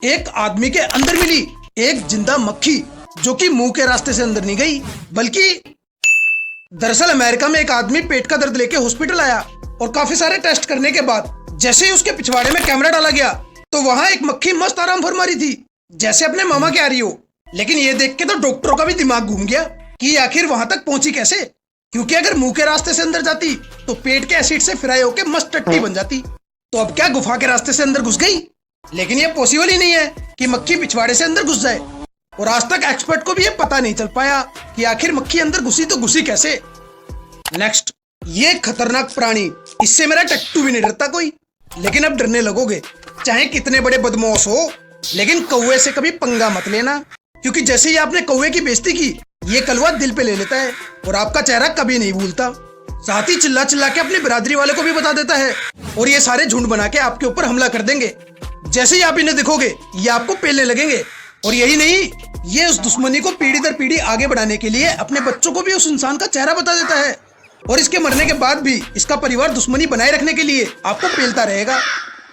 एक आदमी के अंदर मिली एक जिंदा मक्खी, जो कि मुंह के रास्ते से अंदर नहीं गई, बल्कि दरअसल अमेरिका में एक आदमी पेट का दर्द लेके हॉस्पिटल आया और काफी सारे टेस्ट करने के बाद जैसे ही उसके पिछवाड़े में कैमरा डाला गया तो वहां एक मक्खी मस्त आराम फरमा रही थी, जैसे अपने मामा के आ रही हो। लेकिन ये देख के तो डॉक्टरों का भी दिमाग घूम गया कि आखिर वहां तक पहुंची कैसे, क्योंकि अगर मुंह के रास्ते से अंदर जाती तो पेट के एसिड से फ्राई होकर मस्त टट्टी बन जाती। तो अब क्या गुफा के रास्ते से अंदर घुस गई? लेकिन ये पॉसिबल ही नहीं है कि मक्खी पिछवाड़े से अंदर घुस जाए, और आज तक एक्सपर्ट को भी ये पता नहीं चल पाया कि आखिर मक्खी अंदर घुसी तो घुसी कैसे। नेक्स्ट, ये खतरनाक प्राणी, इससे मेरा टट्टू भी नहीं डरता कोई, लेकिन अब डरने लगोगे चाहे कितने बड़े बदमाश हो। लेकिन कौवे से कभी पंगा मत लेना, क्योंकि जैसे ही आपने कौवे की बेइज्जती की ये कलवा दिल पे ले लेता है और आपका चेहरा कभी नहीं भूलता। साथ ही चिल्ला चिल्ला के अपनी बिरादरी वाले को भी बता देता है और ये सारे झुंड बना के आपके ऊपर हमला कर देंगे। जैसे ही आप इन्हें देखोगे ये आपको पेलने लगेंगे, और यही नहीं, ये उस दुश्मनी को पीढ़ी दर पीढ़ी आगे बढ़ाने के लिए अपने बच्चों को भी उस इंसान का चेहरा बता देता है, और इसके मरने के बाद भी इसका परिवार दुश्मनी बनाए रखने के लिए आपको पेलता रहेगा।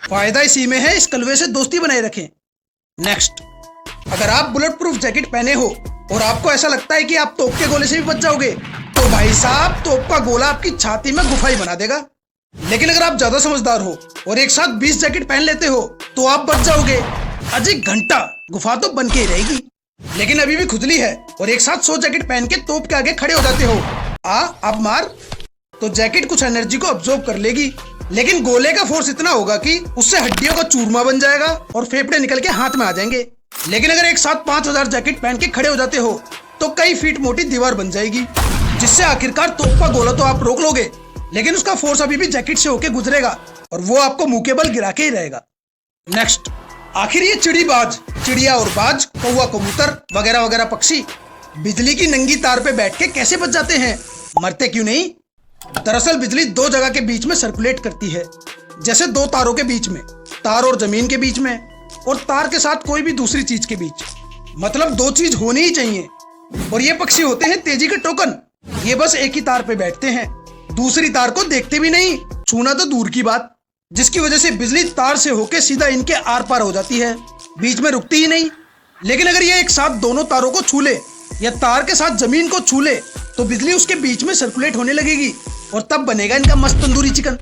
फायदा इसी में है, इस कलवे से दोस्ती बनाए रखें। नेक्स्ट, अगर आप बुलेट प्रूफ जैकेट पहने हो और आपको ऐसा लगता है कि आप तोप के गोले से भी बच जाओगे, तो भाई साहब तोप का गोला आपकी छाती में गुफाई बना देगा। लेकिन अगर आप ज्यादा समझदार हो और एक साथ 20 जैकेट पहन लेते हो तो आप बच जाओगे। अजी घंटा गुफा तो बन के ही रहेगी, लेकिन अभी भी खुजली है और एक साथ 100 जैकेट पहन के तोप के आगे खड़े हो जाते हो, अब मार, तो जैकेट कुछ एनर्जी को अब्सॉर्ब कर लेगी, लेकिन गोले का फोर्स इतना होगा कि उससे हड्डियों का चूरमा बन जाएगा और फेफड़े निकल के हाथ में आ जाएंगे। लेकिन अगर एक साथ 5000 जैकेट पहन के खड़े हो जाते हो तो कई फीट मोटी दीवार बन जाएगी, जिससे आखिरकार तोप का गोला तो आप रोक लोगे, लेकिन उसका फोर्स अभी भी जैकेट से होके गुजरेगा और वो आपको मुंह के बल गिरा के ही रहेगा। नेक्स्ट, आखिर ये चिड़ीबाज, चिड़िया और बाज, कौवा कबूतर वगैरह वगैरह पक्षी बिजली की नंगी तार पे बैठ के कैसे बच जाते हैं? मरते क्यों नहीं? दरअसल बिजली दो जगह के बीच में सर्कुलेट करती है, जैसे दो तारों के बीच में, तार और जमीन के बीच में, और तार के साथ कोई भी दूसरी चीज के बीच। मतलब दो चीज होनी ही चाहिए। और ये पक्षी होते हैं तेजी के टोकन, ये बस एक ही तार पे बैठते हैं, दूसरी तार को देखते भी नहीं, छूना तो दूर की बात, जिसकी वजह से बिजली तार से होकर सीधा इनके आर पार हो जाती है, बीच में रुकती ही नहीं। लेकिन अगर ये एक साथ दोनों तारों को छू ले या तार के साथ जमीन को छू ले तो बिजली उसके बीच में सर्कुलेट होने लगेगी और तब बनेगा इनका मस्त तंदूरी चिकन।